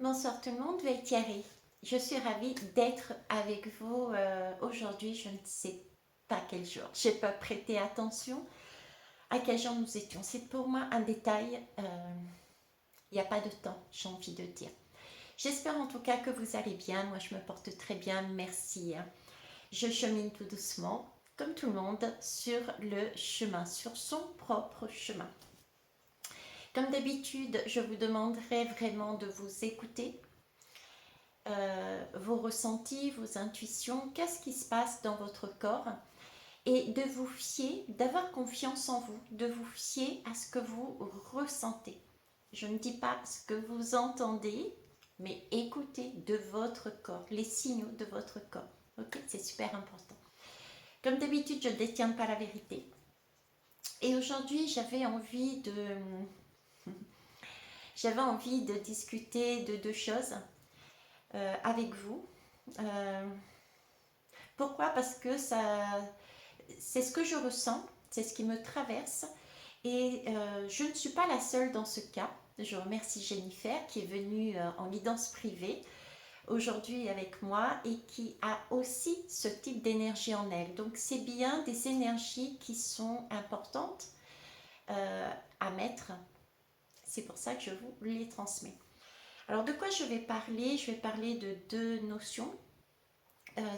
Bonsoir tout le monde, Thierry. Je suis ravie d'être avec vous aujourd'hui. Je ne sais pas quel jour. Je n'ai pas prêté attention à quel jour nous étions. C'est pour moi un détail. Il n'y a pas de temps, j'ai envie de dire. J'espère en tout cas que vous allez bien. Moi, je me porte très bien. Merci. Je chemine tout doucement, comme tout le monde, sur le chemin, sur son propre chemin. Comme d'habitude, je vous demanderai vraiment de vous écouter, vos ressentis, vos intuitions, qu'est-ce qui se passe dans votre corps et de vous fier, d'avoir confiance en vous, de vous fier à ce que vous ressentez. Je ne dis pas ce que vous entendez, mais écoutez de votre corps, les signaux de votre corps. Ok, c'est super important. Comme d'habitude, je ne détiens pas la vérité. Et aujourd'hui, j'avais envie de discuter de deux choses avec vous. Euh, Pourquoi? Parce que c'est ce que je ressens, c'est ce qui me traverse. Et je ne suis pas la seule dans ce cas. Je remercie Jennifer qui est venue en guidance privée aujourd'hui avec moi et qui a aussi ce type d'énergie en elle. Donc c'est bien des énergies qui sont importantes à mettre. C'est pour ça que je vous les transmets. Alors de quoi je vais parler? Je vais parler de deux notions.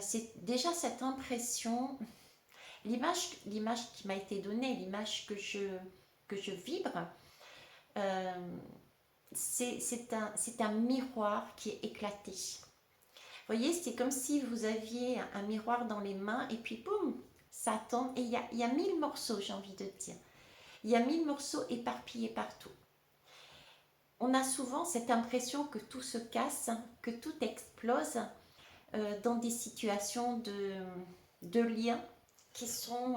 C'est déjà cette impression, l'image qui m'a été donnée, l'image que je vibre, euh, c'est un miroir qui est éclaté. Vous voyez, c'est comme si vous aviez un miroir dans les mains et puis boum, ça tombe. Et il y a 1000 morceaux, j'ai envie de dire. Il y a 1000 morceaux éparpillés partout. On a souvent cette impression que tout se casse, que tout explose dans des situations de liens qui sont...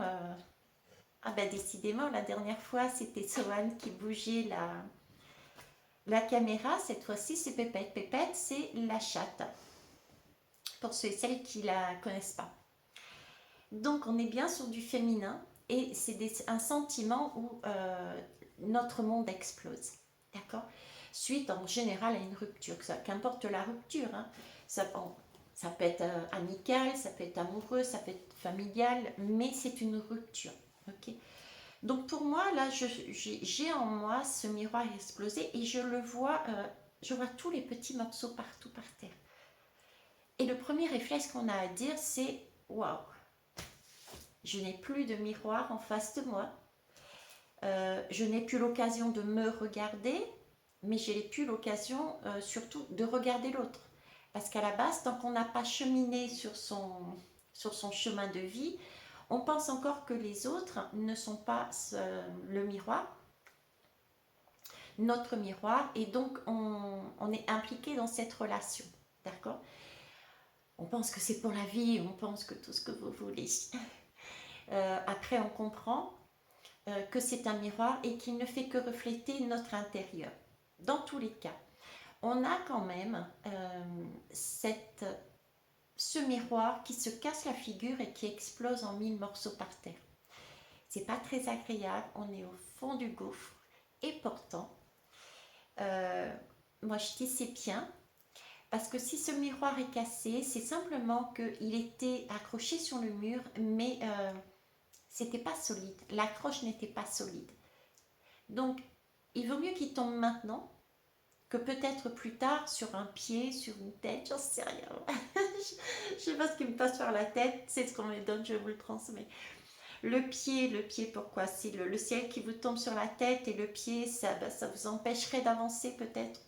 ah ben décidément, la dernière fois, c'était Sohan qui bougeait la caméra. Cette fois-ci, c'est Pépette. Pépette, c'est la chatte, pour ceux et celles qui ne la connaissent pas. Donc, on est bien sur du féminin et c'est un sentiment où notre monde explose. D'accord? Suite en général à une rupture, qu'importe la rupture, hein, ça peut être amical, ça peut être amoureux, ça peut être familial, mais c'est une rupture. Ok? Donc pour moi, là, j'ai en moi ce miroir explosé et je vois tous les petits morceaux partout par terre. Et le premier réflexe qu'on a à dire, c'est waouh, je n'ai plus de miroir en face de moi. Je n'ai plus l'occasion de me regarder, mais je n'ai plus l'occasion surtout de regarder l'autre. Parce qu'à la base, tant qu'on n'a pas cheminé sur son chemin de vie, on pense encore que les autres ne sont pas le miroir, notre miroir, et donc on est impliqué dans cette relation. D'accord? On pense que c'est pour la vie, on pense que tout ce que vous voulez. Après, on comprend que c'est un miroir et qu'il ne fait que refléter notre intérieur. Dans tous les cas, on a quand même ce miroir qui se casse la figure et qui explose en 1000 morceaux par terre. C'est pas très agréable, on est au fond du gouffre et pourtant, moi je dis c'est bien parce que si ce miroir est cassé, c'est simplement qu'il était accroché sur le mur, mais c'était pas solide. L'accroche n'était pas solide. Donc, il vaut mieux qu'il tombe maintenant que peut-être plus tard sur un pied, sur une tête, j'en sais rien. Je ne sais pas ce qui me passe par la tête, c'est ce qu'on me donne, je vous le transmets. Le pied, pourquoi? C'est le ciel qui vous tombe sur la tête et le pied, ça vous empêcherait d'avancer peut-être.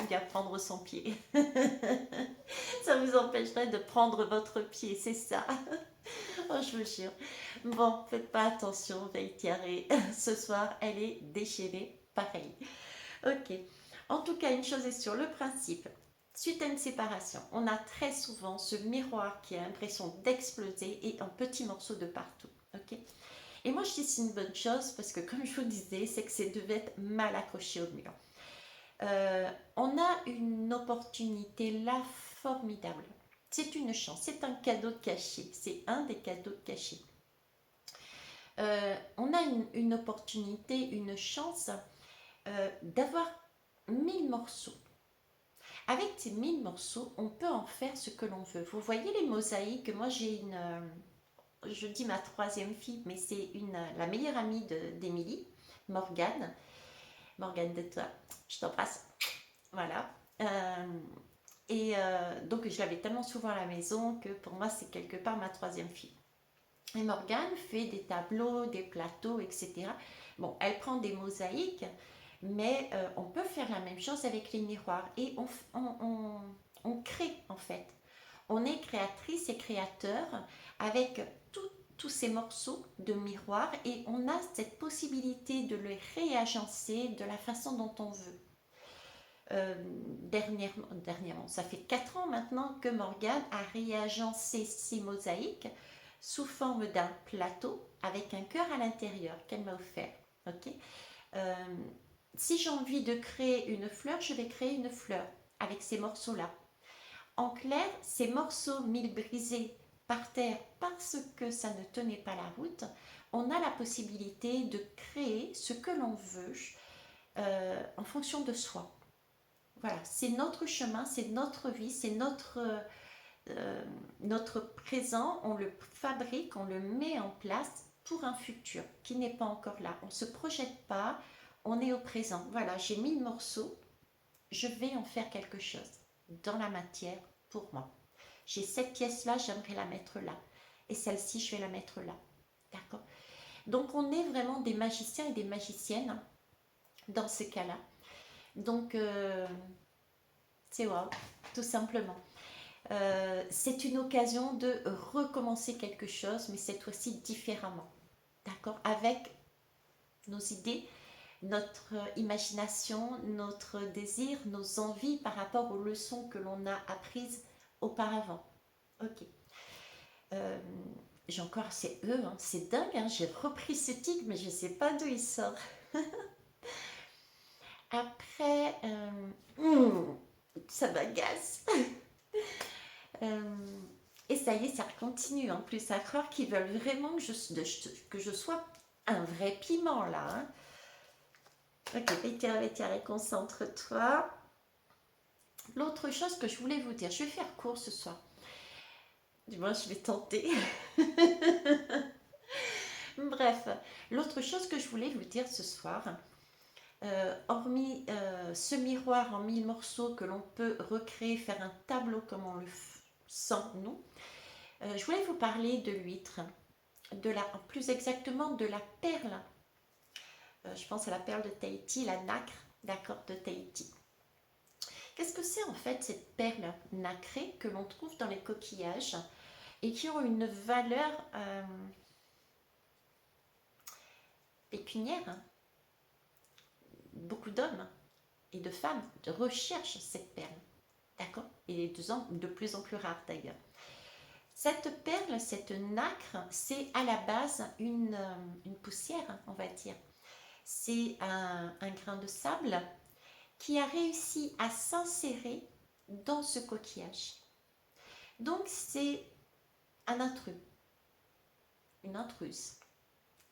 Ou bien prendre son pied. Ça vous empêcherait de prendre votre pied, c'est ça. Oh, je vous jure. Bon, faites pas attention, Veille. Ce soir, elle est déchaînée, pareil. Ok. En tout cas, une chose est sûre, le principe. Suite à une séparation, on a très souvent ce miroir qui a l'impression d'exploser et un petit morceau de partout. Ok. Et moi, je dis c'est une bonne chose parce que, comme je vous disais, c'est que c'est devait être mal accroché au mur. On a une opportunité là formidable. C'est une chance, c'est un cadeau caché, c'est un des cadeaux cachés. On a une opportunité, une chance d'avoir 1000 morceaux. Avec ces 1000 morceaux, on peut en faire ce que l'on veut. Vous voyez les mosaïques, moi j'ai une, je dis ma troisième fille, mais c'est la meilleure amie d'Émilie, Morgane. Morgane de toi, je t'embrasse. Voilà. Donc je l'avais tellement souvent à la maison que pour moi c'est quelque part ma troisième fille. Et Morgane fait des tableaux, des plateaux, etc. Bon, elle prend des mosaïques, mais on peut faire la même chose avec les miroirs. Et on crée en fait. On est créatrice et créateur avec tous ces morceaux de miroirs et on a cette possibilité de les réagencer de la façon dont on veut. Dernièrement, ça fait 4 ans maintenant que Morgane a réagencé ses mosaïques sous forme d'un plateau avec un cœur à l'intérieur qu'elle m'a offert. Ok. Euh, si j'ai envie de créer une fleur, je vais créer une fleur avec ces morceaux-là. En clair, ces morceaux mille brisés par terre parce que ça ne tenait pas la route, on a la possibilité de créer ce que l'on veut en fonction de soi. Voilà, c'est notre chemin, c'est notre vie, c'est notre présent, on le fabrique, on le met en place pour un futur qui n'est pas encore là. On ne se projette pas, on est au présent. Voilà, j'ai mis le morceau, je vais en faire quelque chose dans la matière pour moi. J'ai cette pièce-là, j'aimerais la mettre là. Et celle-ci, je vais la mettre là. D'accord? Donc, on est vraiment des magiciens et des magiciennes dans ce cas-là. Donc, c'est wow, tout simplement. C'est une occasion de recommencer quelque chose, mais cette fois-ci différemment. D'accord? Avec nos idées, notre imagination, notre désir, nos envies par rapport aux leçons que l'on a apprises auparavant. Ok. J'ai encore, c'est eux, hein, c'est dingue, hein, j'ai repris ce tic, mais je ne sais pas d'où il sort. Après, ça m'agace. Et ça y est, ça continue en plus à croire qu'ils veulent vraiment que je sois un vrai piment là. Hein. Ok, Béthia, concentre-toi. L'autre chose que je voulais vous dire, je vais faire court ce soir. Du moins, je vais tenter. Bref, l'autre chose que je voulais vous dire ce soir, hormis ce miroir en 1000 morceaux que l'on peut recréer, faire un tableau comme on le sent nous, je voulais vous parler de l'huître, plus exactement de la perle. Je pense à la perle de Tahiti, la nacre, d'accord, de Tahiti. Qu'est-ce que c'est en fait cette perle nacrée que l'on trouve dans les coquillages et qui ont une valeur pécuniaire? Hein. Beaucoup d'hommes et de femmes recherchent cette perle, d'accord, et de plus en plus rare d'ailleurs. Cette perle, cette nacre, c'est à la base une poussière, on va dire. C'est un grain de sable qui a réussi à s'insérer dans ce coquillage. Donc c'est un intrus, une intruse,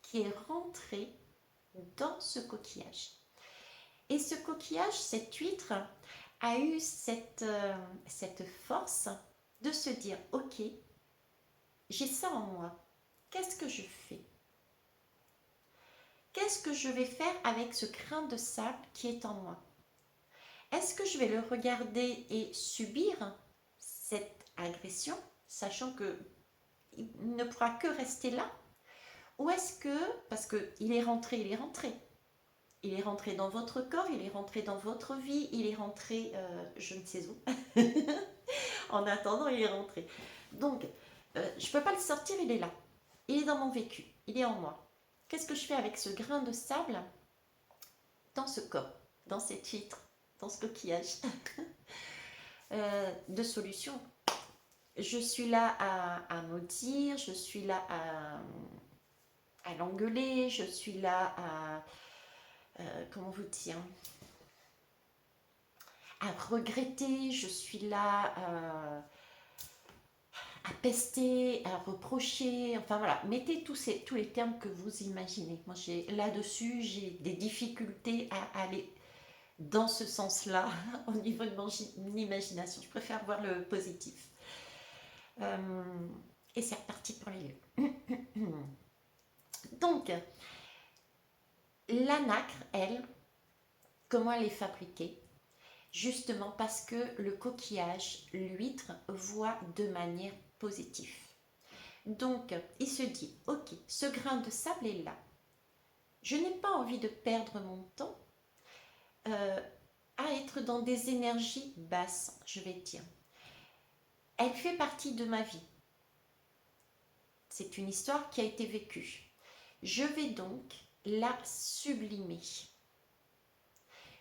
qui est rentrée dans ce coquillage. Et ce coquillage, cette huître, a eu cette force de se dire, ok, j'ai ça en moi, qu'est-ce que je fais? Qu'est-ce que je vais faire avec ce grain de sable qui est en moi? Est-ce que je vais le regarder et subir cette agression, sachant qu'il ne pourra que rester là? Ou est-ce que, parce qu'il est rentré, il est rentré. Il est rentré dans votre corps, il est rentré dans votre vie, il est rentré je ne sais où. En attendant, il est rentré. Donc, je ne peux pas le sortir, il est là. Il est dans mon vécu, il est en moi. Qu'est-ce que je fais avec ce grain de sable dans ce corps, dans cette huître, dans ce coquillage? De solutions. Je suis là à maudire, je suis là à l'engueuler, je suis là à... comment vous dire, à regretter, je suis là à pester, à reprocher, enfin voilà, mettez tous les termes que vous imaginez. Moi, là-dessus, j'ai des difficultés à aller dans ce sens-là, au niveau de mon imagination. Je préfère voir le positif. Et c'est reparti pour les lieux. Donc, la nacre, elle, comment elle est fabriquée? Justement parce que le coquillage, l'huître, voit de manière positive. Donc, il se dit, ok, ce grain de sable est là. Je n'ai pas envie de perdre mon temps à être dans des énergies basses, je vais dire. Elle fait partie de ma vie. C'est une histoire qui a été vécue. Je vais donc la sublimer.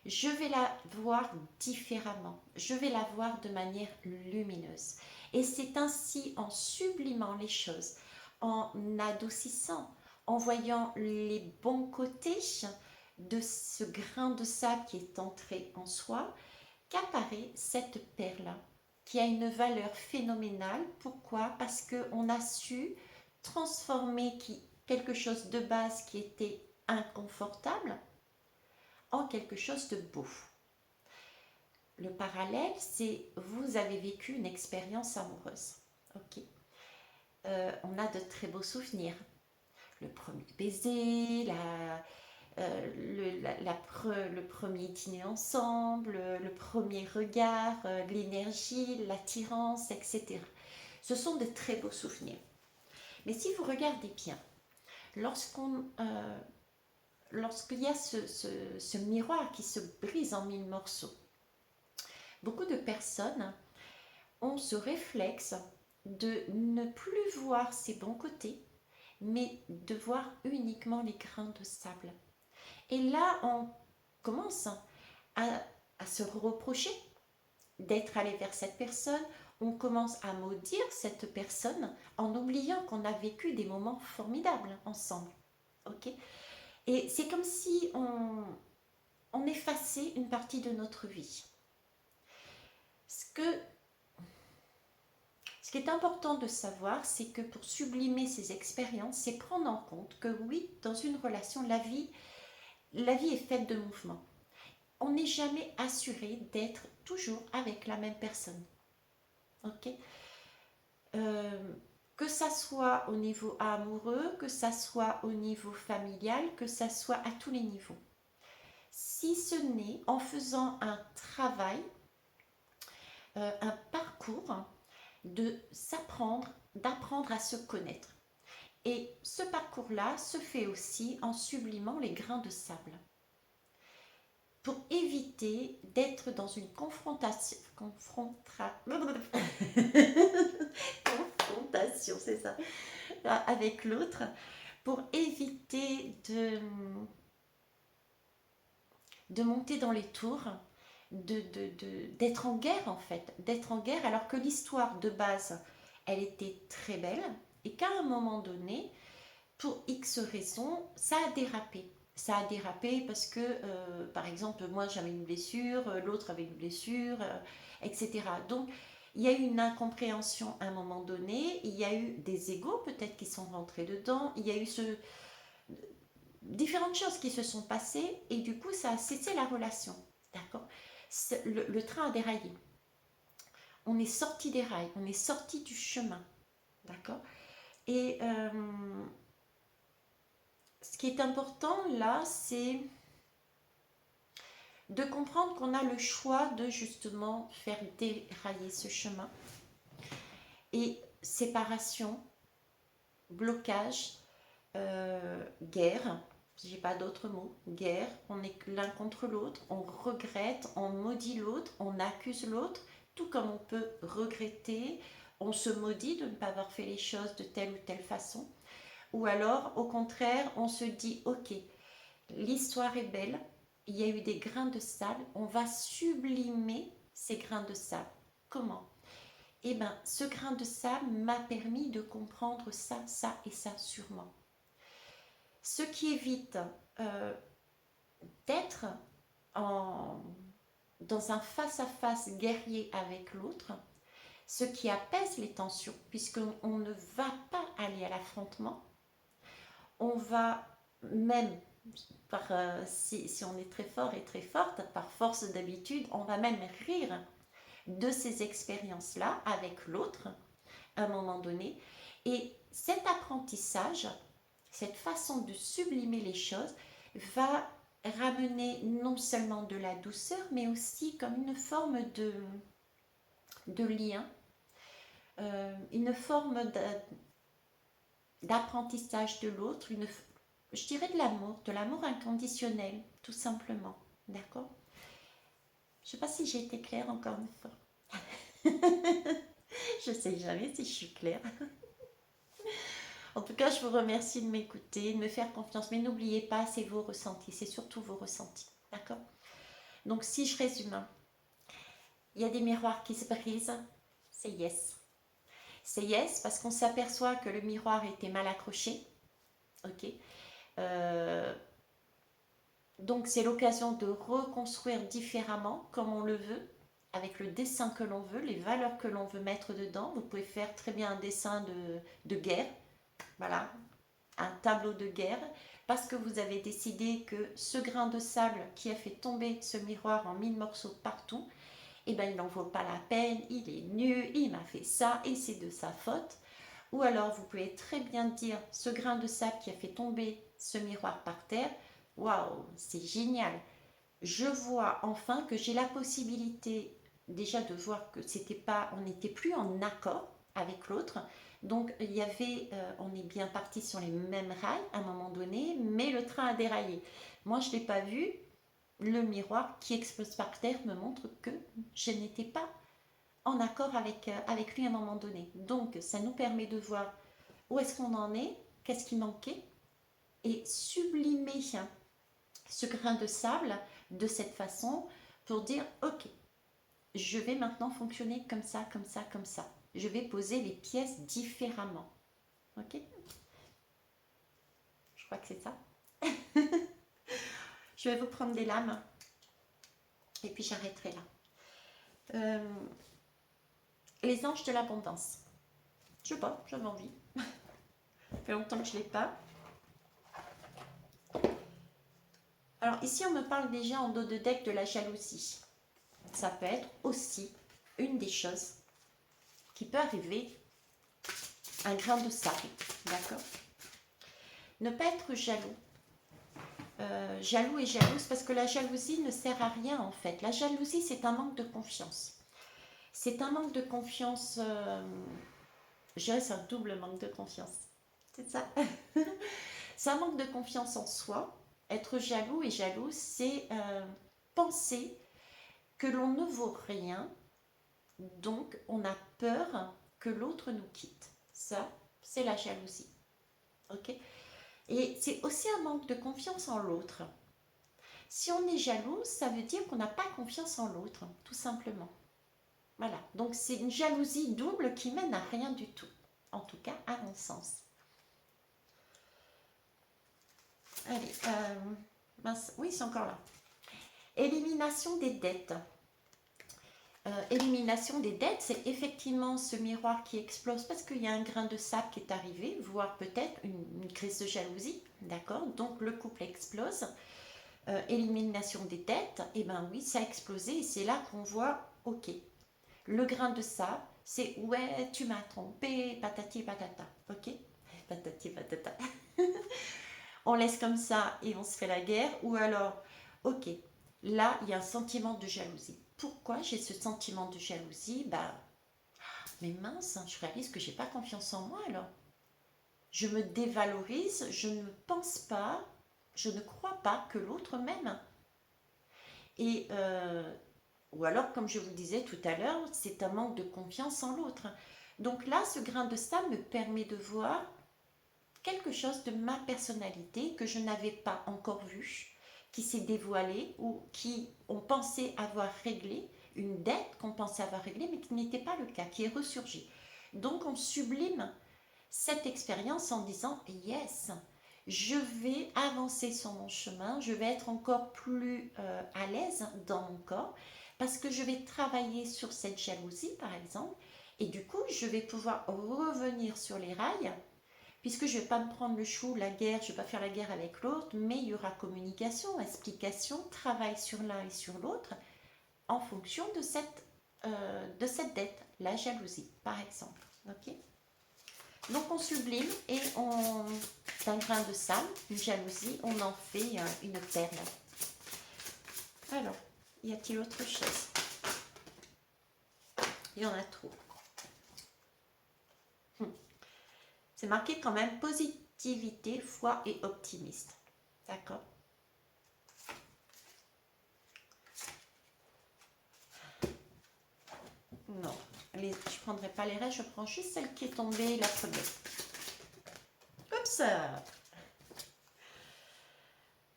Je vais la voir différemment. Je vais la voir de manière lumineuse. Et c'est ainsi en sublimant les choses, en adoucissant, en voyant les bons côtés de ce grain de sable qui est entré en soi, qu'apparaît cette perle qui a une valeur phénoménale. Pourquoi? Parce qu'on a su transformer quelque chose de base qui était inconfortable en quelque chose de beau. Le parallèle, c'est vous avez vécu une expérience amoureuse. Ok. On a de très beaux souvenirs. Le premier baiser, le premier dîner ensemble, le premier regard, l'énergie, l'attirance, etc. Ce sont de très beaux souvenirs. Mais si vous regardez bien, lorsqu'il y a ce miroir qui se brise en 1000 morceaux, beaucoup de personnes ont ce réflexe de ne plus voir ses bons côtés, mais de voir uniquement les grains de sable. Et là, on commence à se reprocher d'être allé vers cette personne. On commence à maudire cette personne en oubliant qu'on a vécu des moments formidables ensemble. Ok? Et c'est comme si on effaçait une partie de notre vie. Ce qui est important de savoir, c'est que pour sublimer ces expériences, c'est prendre en compte que oui, dans une relation, la vie est faite de mouvements. On n'est jamais assuré d'être toujours avec la même personne. Ok? Que ça soit au niveau amoureux, que ça soit au niveau familial, que ça soit à tous les niveaux. Si ce n'est en faisant un travail, un parcours de s'apprendre, d'apprendre à se connaître. Et ce parcours-là se fait aussi en sublimant les grains de sable. Pour éviter d'être dans une confrontation, c'est ça, avec l'autre, pour éviter de monter dans les tours, d'être en guerre en fait, d'être en guerre alors que l'histoire de base, elle était très belle et qu'à un moment donné, pour X raisons, ça a dérapé. Ça a dérapé parce que, par exemple, moi j'avais une blessure, l'autre avait une blessure, etc. Donc, il y a eu une incompréhension à un moment donné, il y a eu des égos peut-être qui sont rentrés dedans, il y a eu différentes choses qui se sont passées et du coup ça a cessé la relation. D'accord? Le train a déraillé. On est sorti des rails, on est sorti du chemin. D'accord? Et ce qui est important là, c'est de comprendre qu'on a le choix de justement faire dérailler ce chemin. Et séparation, blocage, guerre, j'ai pas d'autre mot, guerre, on est l'un contre l'autre, on regrette, on maudit l'autre, on accuse l'autre, tout comme on peut regretter, on se maudit de ne pas avoir fait les choses de telle ou telle façon. Ou alors, au contraire, on se dit, ok, l'histoire est belle, il y a eu des grains de sable, on va sublimer ces grains de sable. Comment? Eh bien, ce grain de sable m'a permis de comprendre ça, ça et ça sur moi. Ce qui évite d'être dans un face-à-face guerrier avec l'autre, ce qui apaise les tensions, puisqu'on ne va pas aller à l'affrontement, on va même si on est très fort et très forte, par force d'habitude, on va même rire de ces expériences-là avec l'autre à un moment donné. Et cet apprentissage, cette façon de sublimer les choses va ramener non seulement de la douceur, mais aussi comme une forme de lien, une forme d'apprentissage de l'autre, je dirais de l'amour inconditionnel, tout simplement. D'accord? Je ne sais pas si j'ai été claire encore une fois. Je ne sais jamais si je suis claire. En tout cas, je vous remercie de m'écouter, de me faire confiance. Mais n'oubliez pas, c'est vos ressentis, c'est surtout vos ressentis. D'accord? Donc, si je résume, il y a des miroirs qui se brisent, c'est yes. C'est yes parce qu'on s'aperçoit que le miroir était mal accroché. Ok. Euh, donc, c'est l'occasion de reconstruire différemment, comme on le veut, avec le dessin que l'on veut, les valeurs que l'on veut mettre dedans. Vous pouvez faire très bien un dessin de guerre. Voilà, un tableau de guerre parce que vous avez décidé que ce grain de sable qui a fait tomber ce miroir en 1000 morceaux partout, eh ben, il n'en vaut pas la peine, il est nul, il m'a fait ça et c'est de sa faute. Ou alors vous pouvez très bien dire ce grain de sable qui a fait tomber ce miroir par terre, waouh, c'est génial. Je vois enfin que j'ai la possibilité déjà de voir que on n'était plus en accord avec l'autre. Donc il y avait, on est bien parti sur les mêmes rails à un moment donné, mais le train a déraillé. Moi je ne l'ai pas vu. Le miroir qui explose par terre me montre que je n'étais pas en accord avec lui à un moment donné. Donc ça nous permet de voir où est-ce qu'on en est, qu'est-ce qui manquait, et sublimer ce grain de sable de cette façon pour dire ok, je vais maintenant fonctionner comme ça, comme ça, comme ça. Je vais poser les pièces différemment. Ok? Je crois que c'est ça. Je vais vous prendre des lames et puis j'arrêterai là. Les anges de l'abondance. Je sais pas, j'avais envie. Ça fait longtemps que je ne l'ai pas. Alors ici, on me parle déjà en dos de deck de la jalousie. Ça peut être aussi une des choses qui peut arriver, un grain de sable, d'accord? Ne pas être jaloux. Jaloux et jalouse, parce que la jalousie ne sert à rien en fait. La jalousie, c'est un manque de confiance. C'est un manque de confiance, je dirais c'est un double manque de confiance. C'est ça. C'est un manque de confiance en soi. Être jaloux et jalouse, c'est penser que l'on ne vaut rien, donc on a peur que l'autre nous quitte. Ça, c'est la jalousie. Ok? Et c'est aussi un manque de confiance en l'autre. Si on est jaloux, ça veut dire qu'on n'a pas confiance en l'autre, tout simplement. Voilà, donc c'est une jalousie double qui mène à rien du tout, en tout cas à mon sens. Allez, mince, oui, c'est encore là. Élimination des dettes. Élimination des dettes, c'est effectivement ce miroir qui explose parce qu'il y a un grain de sable qui est arrivé, voire peut-être une crise de jalousie, d'accord? Donc le couple explose. Élimination des dettes, et ben oui, ça a explosé et c'est là qu'on voit, ok, le grain de sable, c'est ouais, tu m'as trompé, patati patata, ok? Patati patata. On laisse comme ça et on se fait la guerre, ou alors, ok, là, il y a un sentiment de jalousie. Pourquoi j'ai ce sentiment de jalousie? Bah, mais mince, hein, je réalise que j'ai pas confiance en moi alors. Je me dévalorise, je ne pense pas, je ne crois pas que l'autre m'aime. Et ou alors, comme je vous disais tout à l'heure, c'est un manque de confiance en l'autre. Donc là, ce grain de sable me permet de voir quelque chose de ma personnalité que je n'avais pas encore vu, qui s'est dévoilé ou qui on pensait avoir réglé, une dette qu'on pensait avoir réglée, mais qui n'était pas le cas, qui est ressurgie. Donc on sublime cette expérience en disant yes, je vais avancer sur mon chemin, je vais être encore plus à l'aise dans mon corps parce que je vais travailler sur cette jalousie par exemple et du coup je vais pouvoir revenir sur les rails puisque je ne vais pas me prendre le chou, la guerre, je ne vais pas faire la guerre avec l'autre, mais il y aura communication, explication, travail sur l'un et sur l'autre, en fonction de cette dette, la jalousie, par exemple. Ok. Donc on sublime et on, d'un grain de sable, une jalousie, on en fait une perle. Alors, y a-t-il autre chose? Il y en a trop. C'est marqué quand même positivité, foi et optimiste. D'accord? Non, je ne prendrai pas les restes, je prends juste celle qui est tombée, la première. Oups!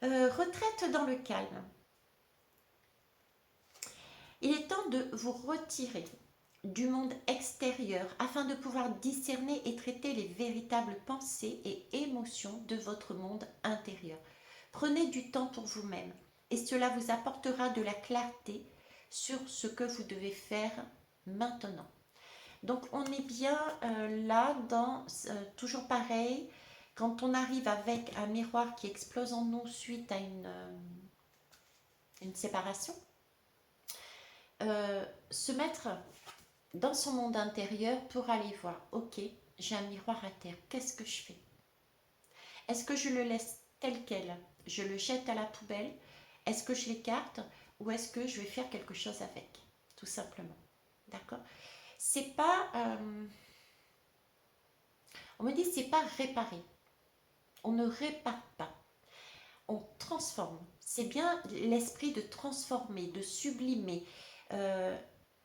Retraite dans le calme. Il est temps de vous retirer du monde extérieur afin de pouvoir discerner et traiter les véritables pensées et émotions de votre monde intérieur. Prenez du temps pour vous-même et cela vous apportera de la clarté sur ce que vous devez faire maintenant. Donc on est bien là dans, toujours pareil, quand on arrive avec un miroir qui explose en nous suite à une séparation, se mettre dans son monde intérieur pour aller voir, ok, j'ai un miroir à terre, qu'est-ce que je fais? Est-ce que je le laisse tel quel? Je le jette à la poubelle? Est-ce que je l'écarte? Ou est-ce que je vais faire quelque chose avec? Tout simplement. D'accord? C'est pas... on me dit c'est pas réparer. On ne répare pas. On transforme. C'est bien l'esprit de transformer, de sublimer.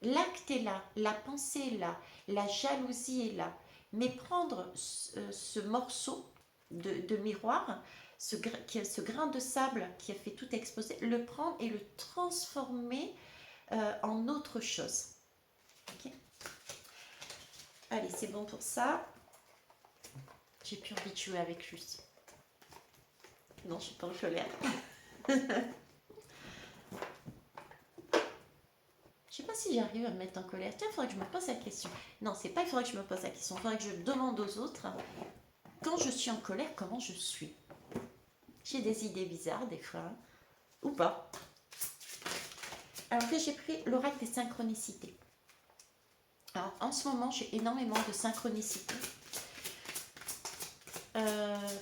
L'acte est là, la pensée est là, la jalousie est là. Mais prendre ce morceau de miroir, ce grain de sable qui a fait tout exploser, le prendre et le transformer en autre chose. Okay. Allez, c'est bon pour ça. J'ai plus envie de jouer avec lui. Non, je suis pas en colère. Je sais pas si j'arrive à me mettre en colère. Tiens, il faudrait que je me pose la question. Non, c'est pas il faudrait que je me pose la question. Il faudrait que je demande aux autres, quand je suis en colère, comment je suis. J'ai des idées bizarres des fois, ou pas. Alors que j'ai pris l'oracle des synchronicités. Alors, en ce moment, j'ai énormément de synchronicités.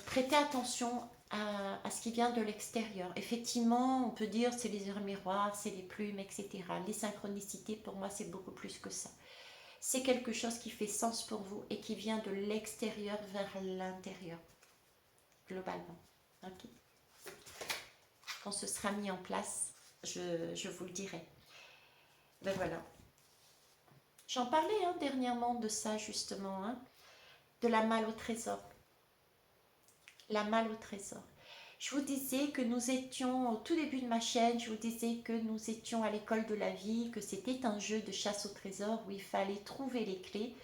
Prêtez attention à ce qui vient de l'extérieur. Effectivement, on peut dire c'est les heures miroirs, c'est les plumes, etc. Les synchronicités, pour moi, c'est beaucoup plus que ça. C'est quelque chose qui fait sens pour vous et qui vient de l'extérieur vers l'intérieur, globalement. Okay. Quand ce sera mis en place, je vous le dirai. Ben voilà. J'en parlais dernièrement de ça, justement, de la malle au trésor. La malle au trésor. Je vous disais que nous étions, au tout début de ma chaîne, je vous disais que nous étions à l'école de la vie, que c'était un jeu de chasse au trésor où il fallait trouver les clés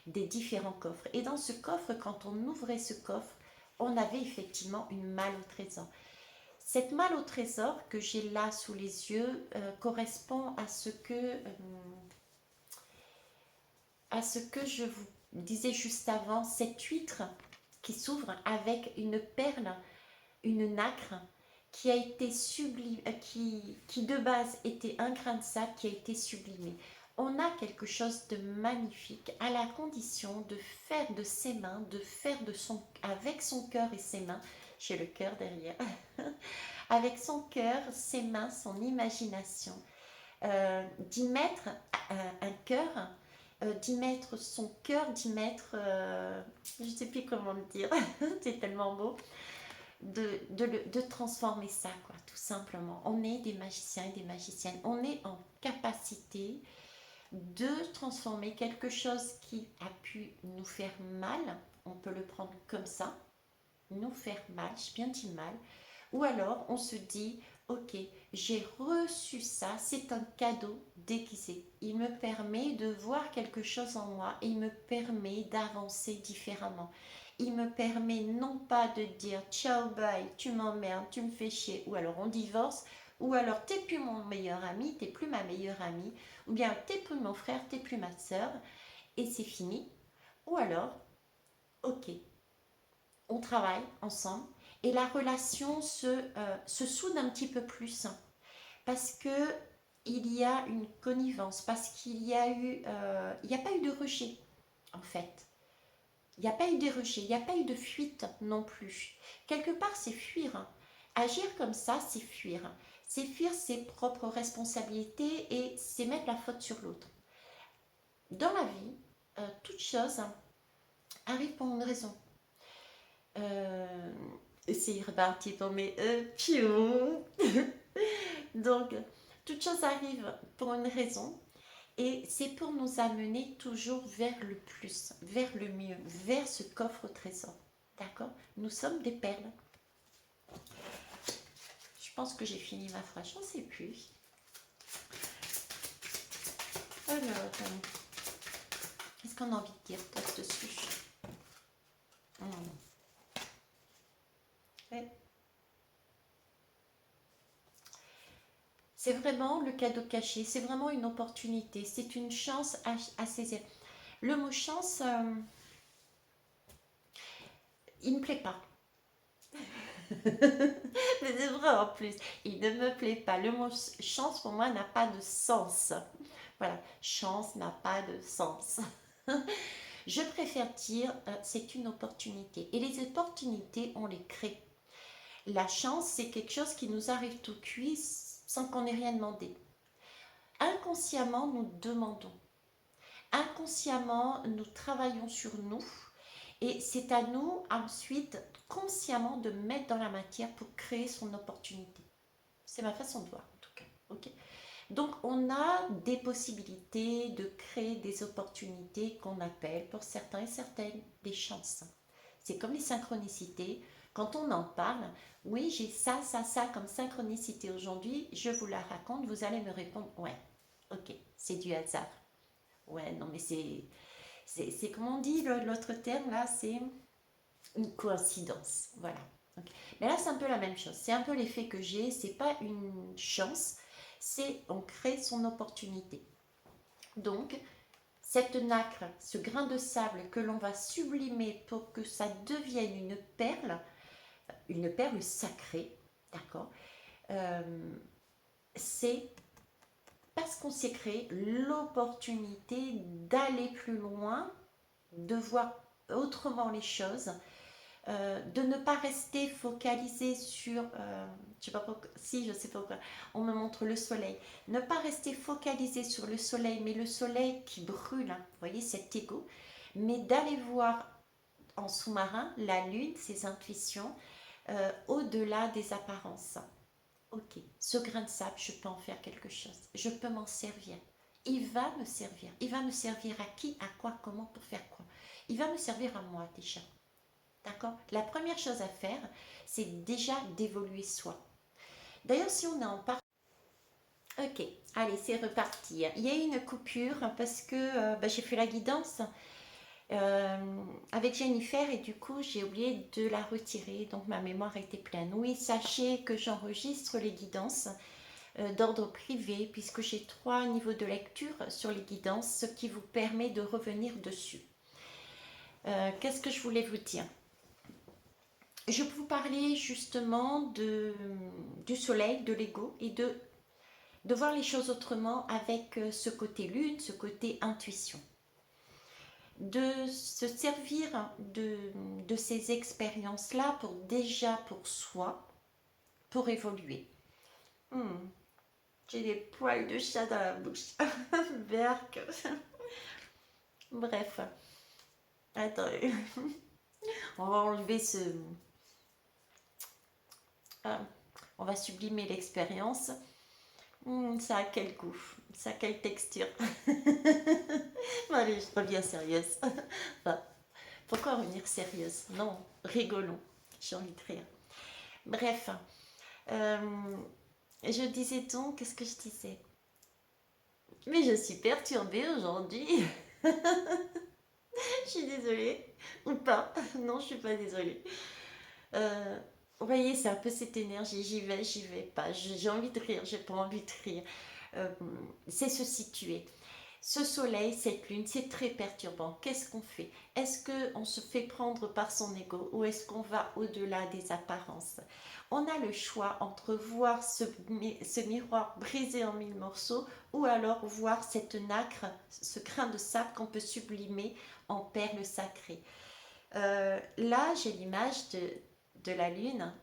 des différents coffres. Et dans ce coffre, quand on ouvrait ce coffre, on avait effectivement une malle au trésor. Cette malle au trésor que j'ai là sous les yeux correspond à ce que je vous disais juste avant, cette huître qui s'ouvre avec une perle, une nacre qui a été sublimée, qui de base était un grain de sable qui a été sublimé. On a quelque chose de magnifique à la condition de faire de ses mains, de faire avec son cœur et ses mains, j'ai le cœur derrière, avec son cœur, ses mains, son imagination, d'y mettre un cœur, d'y mettre son cœur, d'y mettre, je ne sais plus comment le dire, c'est tellement beau, de transformer ça, quoi, tout simplement. On est des magiciens et des magiciennes, on est en capacité de transformer quelque chose qui a pu nous faire mal, on peut le prendre comme ça, nous faire mal, j'ai bien dit mal, ou alors on se dit, ok, j'ai reçu ça, c'est un cadeau déguisé. Il me permet de voir quelque chose en moi et il me permet d'avancer différemment. Il me permet non pas de dire ciao, bye, tu m'emmerdes, tu me fais chier, ou alors on divorce, ou alors t'es plus mon meilleur ami, t'es plus ma meilleure amie, ou bien t'es plus mon frère, t'es plus ma soeur, et c'est fini. Ou alors, ok, on travaille ensemble et la relation se soude un petit peu plus, hein, parce que il y a une connivence, parce qu'il y a eu, il n'y a pas eu de rejet en fait. Il n'y a pas eu de rejet, il n'y a pas eu de fuite non plus. Quelque part, c'est fuir, hein. Agir comme ça, c'est fuir. C'est fuir ses propres responsabilités et c'est mettre la faute sur l'autre. Dans la vie, toute chose arrive pour une raison. Euh, c'est reparti pour mes piou. Donc, toute chose arrive pour une raison et c'est pour nous amener toujours vers le plus, vers le mieux, vers ce coffre au trésor. D'accord? Nous sommes des perles. Je pense que j'ai fini ma phrase, j'en sais plus. Alors, qu'est-ce qu'on a envie de dire là-dessus? Ouais. C'est vraiment le cadeau caché, c'est vraiment une opportunité, c'est une chance à saisir. Le mot chance, il ne me plaît pas. Mais c'est vrai en plus, il ne me plaît pas. Le mot chance pour moi n'a pas de sens. Voilà, chance n'a pas de sens. Je préfère dire c'est une opportunité. Et les opportunités, on les crée. La chance, c'est quelque chose qui nous arrive tout cuit sans qu'on ait rien demandé. Inconsciemment, nous demandons. Inconsciemment, nous travaillons sur nous. Et c'est à nous ensuite, consciemment, de mettre dans la matière pour créer son opportunité. C'est ma façon de voir, en tout cas. Ok. Donc, on a des possibilités de créer des opportunités qu'on appelle, pour certains et certaines, des chances. C'est comme les synchronicités. Quand on en parle, oui, j'ai ça, ça, ça comme synchronicité aujourd'hui, je vous la raconte, vous allez me répondre, ouais, ok, c'est du hasard. Ouais, non, mais c'est comme on dit, l'autre terme là, c'est une coïncidence. Voilà. Ok. Mais là, c'est un peu la même chose. C'est un peu l'effet que j'ai. C'est pas une chance, c'est on crée son opportunité. Donc, cette nacre, ce grain de sable que l'on va sublimer pour que ça devienne une perle sacrée, d'accord, c'est parce qu'on s'est créé l'opportunité d'aller plus loin, de voir autrement les choses, de ne pas rester focalisé sur, je sais pas pourquoi, si je sais pas pourquoi, on me montre le soleil, ne pas rester focalisé sur le soleil, mais le soleil qui brûle, hein, vous voyez cet égo, mais d'aller voir en sous-marin la lune, ses intuitions, au-delà des apparences. Ok, ce grain de sable, je peux en faire quelque chose, je peux m'en servir. Il va me servir. Il va me servir à qui, à quoi, comment, pour faire quoi. Il va me servir à moi déjà. D'accord? La première chose à faire, c'est déjà d'évoluer soi. D'ailleurs, si on est en part... Ok, allez, c'est reparti. Il y a eu une coupure parce que j'ai fait la guidance avec Jennifer et du coup, j'ai oublié de la retirer. Donc, ma mémoire était pleine. Oui, sachez que j'enregistre les guidances d'ordre privé puisque j'ai 3 niveaux de lecture sur les guidances, ce qui vous permet de revenir dessus. Qu'est-ce que je voulais vous dire? Je peux vous parler justement du soleil, de l'ego et de voir les choses autrement avec ce côté lune, ce côté intuition. De se servir de ces expériences-là pour déjà pour soi, pour évoluer. Hmm, j'ai des poils de chat dans la bouche. Berk. Bref. Attendez. On va enlever ce... Ah, on va sublimer l'expérience. Ça a quel goût? Ça a quelle texture? Bon, allez, je reviens sérieuse. Enfin, pourquoi revenir sérieuse? Non, rigolons. J'ai envie de rire. Bref, euh, je disais donc, qu'est-ce que je disais? Mais je suis perturbée aujourd'hui. Je suis désolée. Ou pas. Non, je suis pas désolée. Euh, vous voyez, c'est un peu cette énergie. J'y vais pas. J'ai envie de rire, j'ai pas envie de rire. C'est se situer. Ce soleil, cette lune, c'est très perturbant. Qu'est-ce qu'on fait? Est-ce qu'on se fait prendre par son ego ou est-ce qu'on va au-delà des apparences? On a le choix entre voir ce miroir brisé en mille morceaux ou alors voir cette nacre, ce grain de sable qu'on peut sublimer en perles sacrées. Là, j'ai l'image de la lune.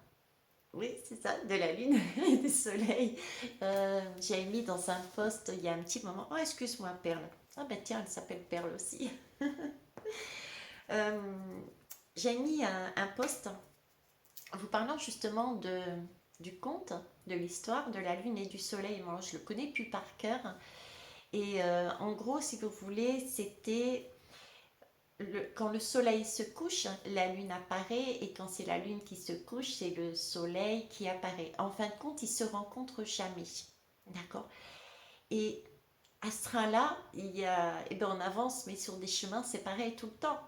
Oui, c'est ça, de la lune et du soleil. J'avais mis dans un post il y a un petit moment. Oh, excuse-moi, Perle. Ah ben tiens, elle s'appelle Perle aussi. Euh, j'ai mis un post vous parlant justement du conte, de l'histoire de la lune et du soleil. Moi, je le connais plus par cœur. Et en gros, si vous voulez, c'était quand le soleil se couche, la lune apparaît, et quand c'est la lune qui se couche, c'est le soleil qui apparaît. En fin de compte, ils se rencontrent jamais. D'accord? Et à ce train-là, il y a, eh ben on avance, mais sur des chemins séparés tout le temps.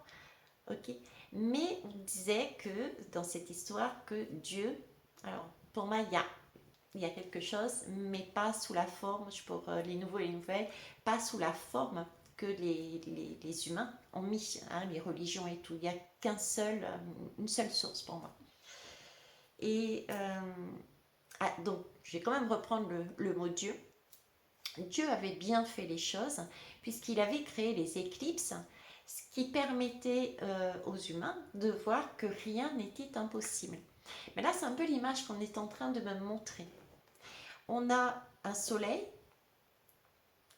Ok? Mais on disait que dans cette histoire, que Dieu, alors pour moi, il y a quelque chose, mais pas sous la forme, pour les nouveaux et les nouvelles, pas sous la forme que les humains ont mis, hein, les religions et tout. Il n'y a une seule source pour moi. Et donc, je vais quand même reprendre le mot Dieu. Dieu avait bien fait les choses, puisqu'il avait créé les éclipses, ce qui permettait aux humains de voir que rien n'était impossible. Mais là, c'est un peu l'image qu'on est en train de me montrer. On a un soleil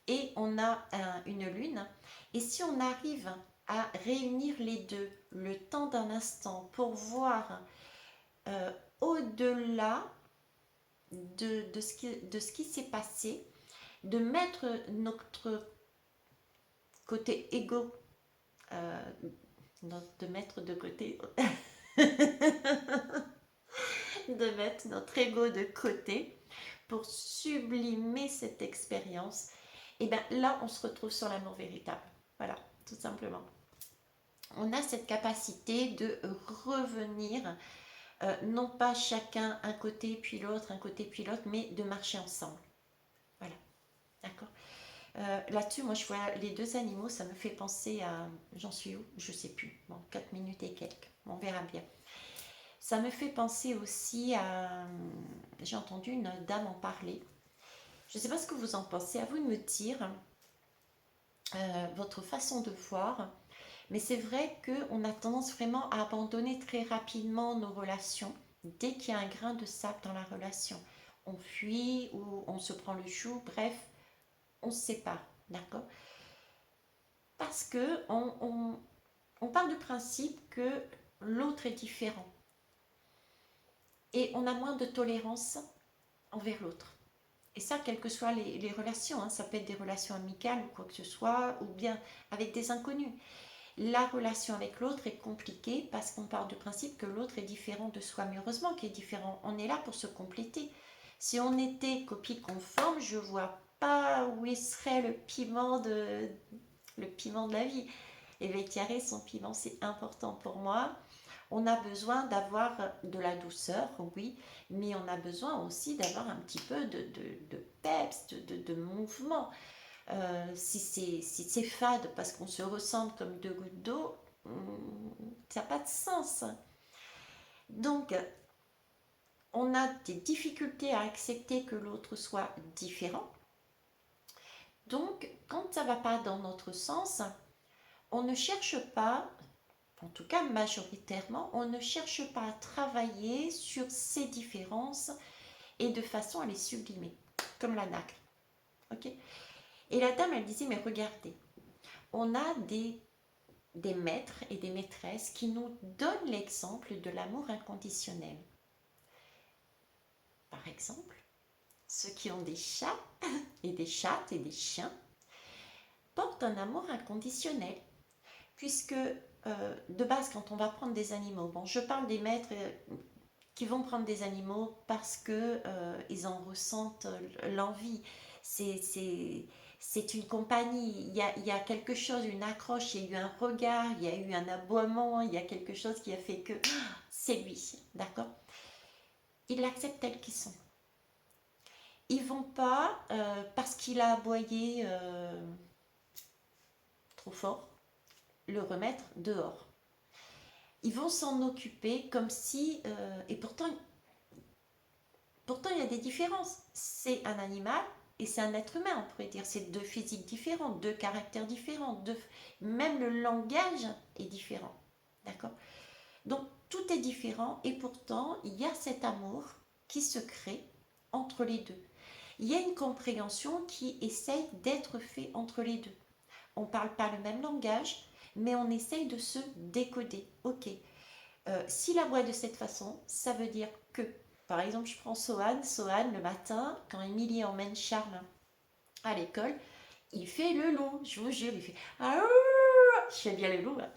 et on a une lune. Et si on arrive à réunir les deux le temps d'un instant pour voir au-delà de ce qui s'est passé, de mettre notre côté égo, euh, de mettre de côté, de mettre notre ego de côté pour sublimer cette expérience, et bien là, on se retrouve sur l'amour véritable. Voilà, tout simplement. On a cette capacité de revenir, non pas chacun un côté puis l'autre, un côté puis l'autre, mais de marcher ensemble. Voilà, d'accord. Là-dessus, moi, je vois les deux animaux, ça me fait penser à... J'en suis où? Je sais plus. Bon, 4 minutes et quelques. On verra bien. Ça me fait penser aussi à... J'ai entendu une dame en parler. Je ne sais pas ce que vous en pensez. À vous de me dire votre façon de voir. Mais c'est vrai qu'on a tendance vraiment à abandonner très rapidement nos relations dès qu'il y a un grain de sable dans la relation. On fuit ou on se prend le chou, bref, on se sépare, d'accord? Parce que on part du principe que l'autre est différent et on a moins de tolérance envers l'autre. Et ça, quelles que soient les relations, hein, ça peut être des relations amicales ou quoi que ce soit, ou bien avec des inconnus. La relation avec l'autre est compliquée parce qu'on part du principe que l'autre est différent de soi. Mais heureusement qu'il est différent. On est là pour se compléter. Si on était copie conforme, je vois pas où il serait le piment de la vie. Et Thierry, son piment, c'est important pour moi. On a besoin d'avoir de la douceur, oui, mais on a besoin aussi d'avoir un petit peu de peps, de mouvement. Si c'est fade parce qu'on se ressemble comme deux gouttes d'eau, ça n'a pas de sens. Donc, on a des difficultés à accepter que l'autre soit différent. Donc, quand ça ne va pas dans notre sens, on ne cherche pas, en tout cas majoritairement, on ne cherche pas à travailler sur ces différences et de façon à les sublimer, comme la nacre. Ok. Et la dame, elle disait, mais regardez, on a des maîtres et des maîtresses qui nous donnent l'exemple de l'amour inconditionnel. Par exemple, ceux qui ont des chats et des chattes et des chiens portent un amour inconditionnel, puisque de base, quand on va prendre des animaux, bon, je parle des maîtres qui vont prendre des animaux parce que ils en ressentent l'envie. C'est une compagnie, il y a quelque chose, une accroche, il y a eu un regard, il y a eu un aboiement, il y a quelque chose qui a fait que c'est lui, d'accord? Ils l'acceptent tel qu'ils sont. Ils vont pas, parce qu'il a aboyé trop fort, le remettre dehors. Ils vont s'en occuper comme si... et pourtant, il y a des différences. C'est un animal et c'est un être humain, on pourrait dire. C'est deux physiques différents, deux caractères différents. Même le langage est différent. D'accord? Donc, tout est différent et pourtant, il y a cet amour qui se crée entre les deux. Il y a une compréhension qui essaye d'être faite entre les deux. On ne parle pas le même langage, mais on essaye de se décoder. Ok, s'il aboie de cette façon, ça veut dire que, par exemple, je prends Sohan. Sohan, le matin, quand Émilie emmène Charles à l'école, il fait le loup. Je vous jure, il fait ah, je fais bien le loup. Hein.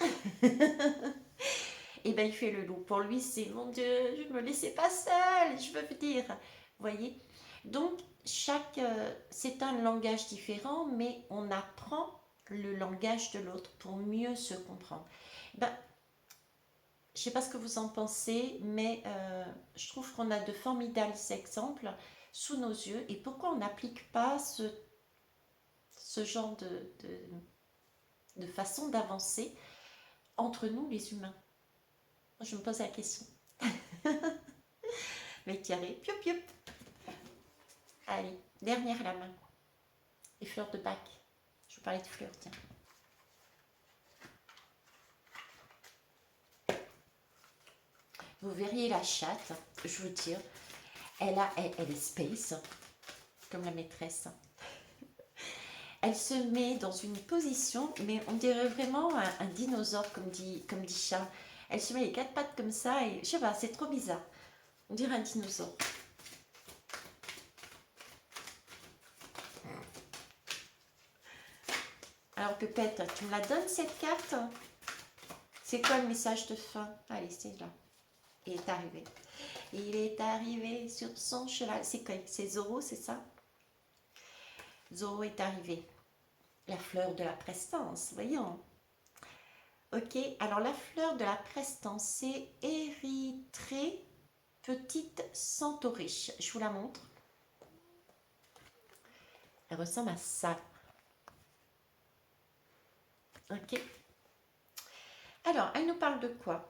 Et bien, il fait le loup. Pour lui, c'est mon Dieu, je ne me laissais pas seule, je veux dire. Vous voyez? Donc, c'est un langage différent, mais on apprend le langage de l'autre pour mieux se comprendre. Ben, je ne sais pas ce que vous en pensez, mais je trouve qu'on a de formidables exemples sous nos yeux. Et pourquoi on n'applique pas ce genre de façon d'avancer entre nous, les humains? Je me pose la question. Mais carré, pioup pioup. Allez, dernière la main. Les fleurs de bac. Je vous parlais de fleurs, tiens. Vous verriez la chatte, je vous dire, elle est space, comme la maîtresse. Elle se met dans une position, mais on dirait vraiment un dinosaure, comme dit Charles. Elle se met les quatre pattes comme ça, et je sais pas, c'est trop bizarre. On dirait un dinosaure. Alors Pépette, tu me la donnes cette carte? C'est quoi le message de fin? Allez, c'est là. Il est arrivé. Il est arrivé sur son cheval. C'est quoi? C'est Zoro, c'est ça? Zoro est arrivé. La fleur de la prestance, voyons. Ok, alors la fleur de la prestance, c'est Érythrée petite centauriche. Je vous la montre. Elle ressemble à ça. Ok. Alors, elle nous parle de quoi?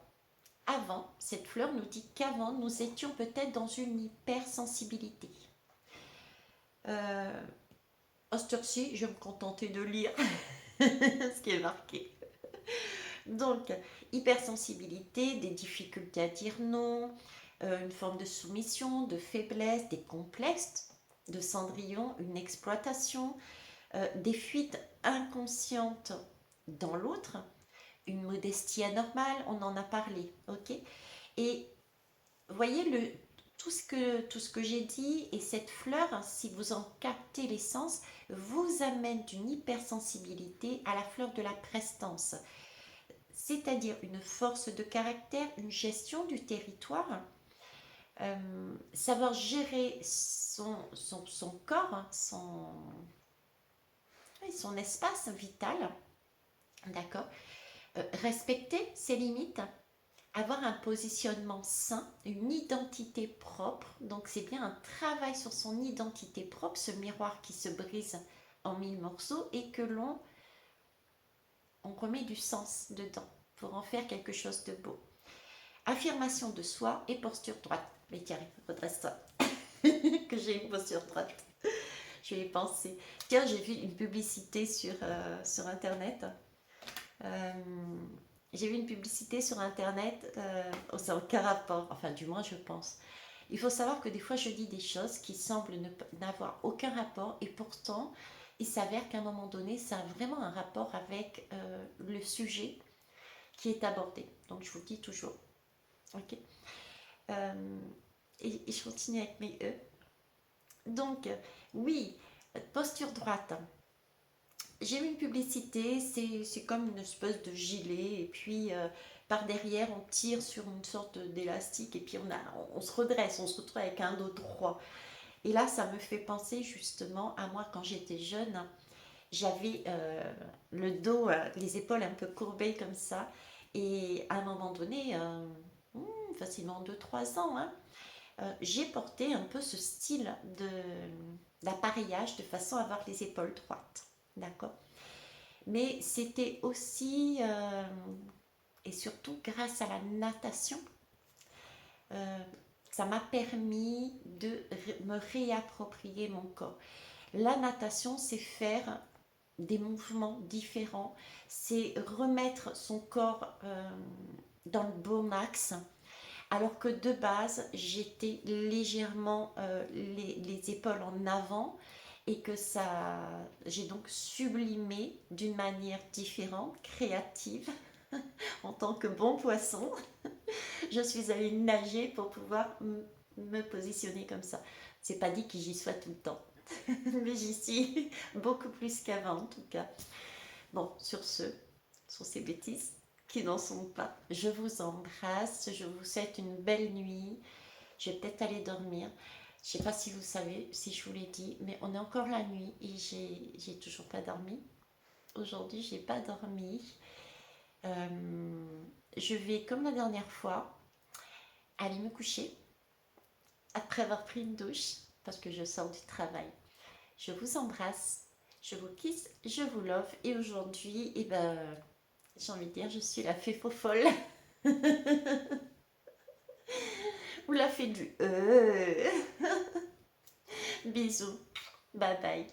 Avant, cette fleur nous dit qu'avant, nous étions peut-être dans une hypersensibilité. Ci je vais me contenter de lire ce qui est marqué. Donc, hypersensibilité, des difficultés à dire non, une forme de soumission, de faiblesse, des complexes de Cendrillon, une exploitation, des fuites inconscientes dans l'autre, une modestie anormale, on en a parlé, ok? Et voyez tout ce que j'ai dit et cette fleur, hein, si vous en captez l'essence, vous amène d'une hypersensibilité à la fleur de la prestance, c'est-à-dire une force de caractère, une gestion du territoire, savoir gérer son corps, hein, son espace vital, d'accord, respecter ses limites, avoir un positionnement sain, une identité propre. Donc c'est bien un travail sur son identité propre, ce miroir qui se brise en 1000 morceaux et que on remet du sens dedans pour en faire quelque chose de beau. Affirmation de soi et posture droite. Mais Thierry, redresse-toi. Que j'ai une posture droite. Je vais y penser. Tiens, j'ai vu une publicité sur Internet. J'ai vu une publicité sur Internet, ça n'a aucun rapport, enfin du moins je pense. Il faut savoir que des fois je dis des choses qui semblent n'avoir aucun rapport et pourtant il s'avère qu'à un moment donné ça a vraiment un rapport avec le sujet qui est abordé. Donc je vous le dis toujours. Ok. Et je continue avec mes E. Donc oui, posture droite. J'ai vu une publicité, c'est comme une espèce de gilet, et puis par derrière, on tire sur une sorte d'élastique, et puis on se redresse, on se retrouve avec un dos droit. Et là, ça me fait penser justement à moi quand j'étais jeune. J'avais le dos, les épaules un peu courbées comme ça, et à un moment donné, facilement 2-3 ans, hein, j'ai porté un peu ce style d'appareillage de façon à avoir les épaules droites. D'accord? Mais c'était aussi, et surtout grâce à la natation, euh, ça m'a permis de me réapproprier mon corps. La natation, c'est faire des mouvements différents, c'est remettre son corps dans le bon axe, alors que de base, j'étais légèrement les épaules en avant et que ça, j'ai donc sublimé d'une manière différente, créative, en tant que bon poisson. Je suis allée nager pour pouvoir me positionner comme ça. C'est pas dit que j'y sois tout le temps, mais j'y suis beaucoup plus qu'avant en tout cas. Bon, sur ces bêtises qui n'en sont pas, je vous embrasse, je vous souhaite une belle nuit. Je vais peut-être aller dormir. Je sais pas si vous savez, si je vous l'ai dit, mais on est encore la nuit et j'ai toujours pas dormi. Aujourd'hui, j'ai pas dormi. Je vais, comme la dernière fois, aller me coucher après avoir pris une douche parce que je sors du travail. Je vous embrasse, je vous kiss, je vous love et aujourd'hui, eh ben, j'ai envie de dire, je suis la fée faux folle ou la fée du Bisous, bye bye.